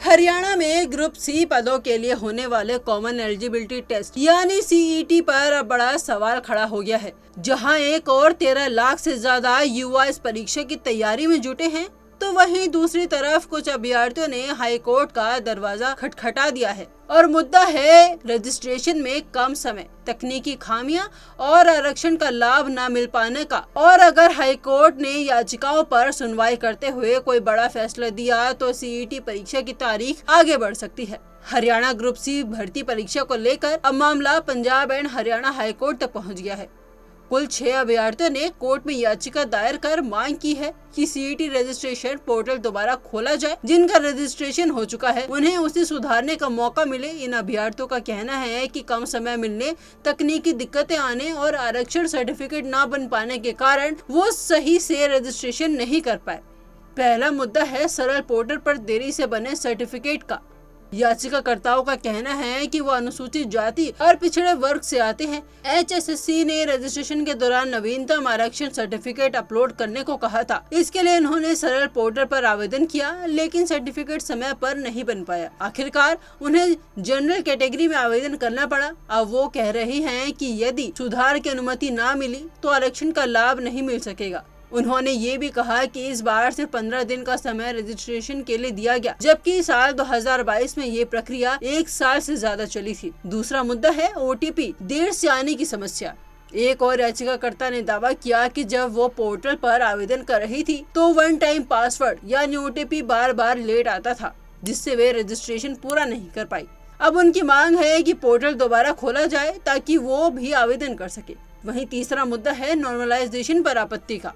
हरियाणा में group C पदों के लिए होने वाले कॉमन एलिजिबिलिटी टेस्ट यानी सीईटी पर अब बड़ा सवाल खड़ा हो गया है। जहां एक और 13 लाख से ज्यादा युवा इस परीक्षा की तैयारी में जुटे हैं, तो वहीं दूसरी तरफ कुछ अभ्यर्थियों ने हाई कोर्ट का दरवाजा खटखटा दिया है और मुद्दा है रजिस्ट्रेशन में कम समय, तकनीकी खामियां और आरक्षण का लाभ न मिल पाने का। और अगर हाई कोर्ट ने याचिकाओं पर सुनवाई करते हुए कोई बड़ा फैसला दिया तो सीईटी परीक्षा की तारीख आगे बढ़ सकती है। हरियाणा ग्रुप सी भर्ती परीक्षा को लेकर अब मामला Punjab and Haryana high court तक पहुँच गया है। कुल 6 अभ्यर्थियों ने कोर्ट में याचिका दायर कर मांग की है कि सीईटी रजिस्ट्रेशन पोर्टल दोबारा खोला जाए। जिनका रजिस्ट्रेशन हो चुका है उन्हें उसे सुधारने का मौका मिले। इन अभ्यर्थियों का कहना है कि कम समय मिलने, तकनीकी दिक्कतें आने और आरक्षण सर्टिफिकेट न बन पाने के कारण वो सही से रजिस्ट्रेशन नहीं कर पाए। पहला मुद्दा है सरल पोर्टल पर देरी से बने सर्टिफिकेट का। याचिकाकर्ताओं का कहना है कि वो अनुसूचित जाति और पिछड़े वर्ग से आते हैं। HSSC ने रजिस्ट्रेशन के दौरान नवीनतम आरक्षण सर्टिफिकेट अपलोड करने को कहा था। इसके लिए उन्होंने सरल पोर्टल पर आवेदन किया, लेकिन सर्टिफिकेट समय पर नहीं बन पाया। आखिरकार उन्हें जनरल कैटेगरी में आवेदन करना पड़ा। अब वो कह रही हैं कि यदि सुधार की अनुमति न मिली तो आरक्षण का लाभ नहीं मिल सकेगा। उन्होंने ये भी कहा कि इस बार सिर्फ 15 दिन का समय रजिस्ट्रेशन के लिए दिया गया, जबकि साल 2022 में ये प्रक्रिया 1 साल से ज्यादा चली थी। दूसरा मुद्दा है OTP देर से आने की समस्या। एक और याचिकाकर्ता ने दावा किया कि जब वो पोर्टल पर आवेदन कर रही थी तो वन टाइम पासवर्ड यानी OTP बार बार लेट आता था, जिससे वे रजिस्ट्रेशन पूरा नहीं कर पाई। अब उनकी मांग है कि पोर्टल दोबारा खोला जाए ताकि वो भी आवेदन कर सके। वहीं तीसरा मुद्दा है नॉर्मलाइजेशन पर आपत्ति का।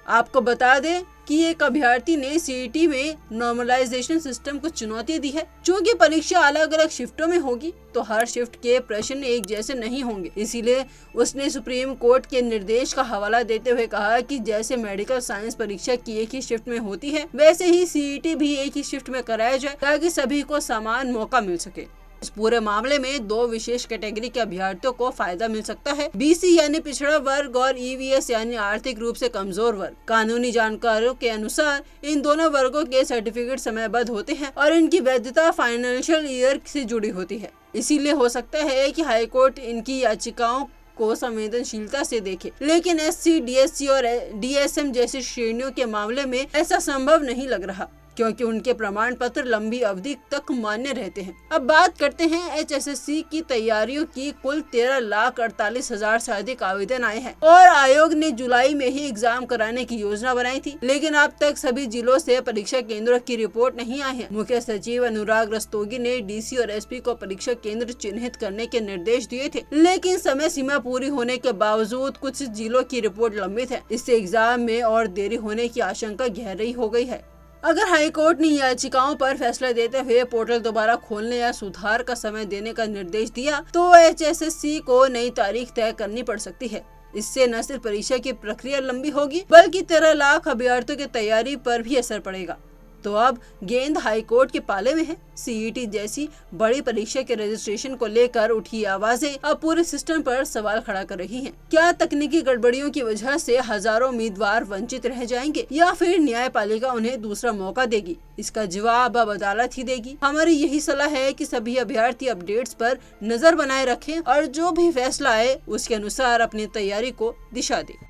आपको बता दें कि एक अभ्यर्थी ने सीईटी में नॉर्मलाइजेशन सिस्टम को चुनौती दी है। चूँकि परीक्षा अलग अलग शिफ्टों में होगी तो हर शिफ्ट के प्रश्न एक जैसे नहीं होंगे, इसीलिए उसने सुप्रीम कोर्ट के निर्देश का हवाला देते हुए कहा कि जैसे मेडिकल साइंस परीक्षा की एक ही शिफ्ट में होती है, वैसे ही सीईटी भी एक ही शिफ्ट में कराया जाए ताकि सभी को समान मौका मिल सके। इस पूरे मामले में 2 विशेष कैटेगरी के अभ्यर्थियों को फायदा मिल सकता है, BC यानी पिछड़ा वर्ग और EVS यानी आर्थिक रूप से कमजोर वर्ग। कानूनी जानकारों के अनुसार इन दोनों वर्गों के सर्टिफिकेट समयबद्ध होते हैं और इनकी वैधता फाइनेंशियल ईयर से जुड़ी होती है। इसीलिए हो सकता है कि हाईकोर्ट इनकी याचिकाओं को संवेदनशीलता से देखे, लेकिन SC, DSC और DSM जैसी श्रेणियों के मामले में ऐसा संभव नहीं लग रहा, क्योंकि उनके प्रमाण पत्र लंबी अवधि तक मान्य रहते हैं। अब बात करते हैं HSSC की तैयारियों की। कुल 13,48,000 से अधिक आवेदन आए हैं और आयोग ने जुलाई में ही एग्जाम कराने की योजना बनाई थी, लेकिन अब तक सभी जिलों से परीक्षा केंद्रों की रिपोर्ट नहीं आई है। मुख्य सचिव अनुराग रस्तोगी ने DC और SP को परीक्षा केंद्र चिन्हित करने के निर्देश दिए थे, लेकिन समय सीमा पूरी होने के बावजूद कुछ जिलों की रिपोर्ट लंबित है। इससे एग्जाम में और देरी होने की आशंका गहरी हो गई है। अगर हाईकोर्ट ने याचिकाओं पर फैसला देते हुए पोर्टल दोबारा खोलने या सुधार का समय देने का निर्देश दिया तो HSSC को नई तारीख तय करनी पड़ सकती है। इससे न सिर्फ परीक्षा की प्रक्रिया लंबी होगी बल्कि 13 लाख अभ्यर्थियों की तैयारी पर भी असर पड़ेगा। तो अब गेंद हाईकोर्ट के पाले में है। सीईटी जैसी बड़ी परीक्षा के रजिस्ट्रेशन को लेकर उठी आवाजें अब पूरे सिस्टम पर सवाल खड़ा कर रही हैं। क्या तकनीकी गड़बड़ियों की वजह से हजारों उम्मीदवार वंचित रह जाएंगे या फिर न्यायपालिका उन्हें दूसरा मौका देगी? इसका जवाब अब अदालत ही देगी। हमारी यही सलाह है कि सभी अभ्यर्थी अपडेट्स पर नजर बनाए रखें और जो भी फैसला आए उसके अनुसार अपनी तैयारी को दिशा दें।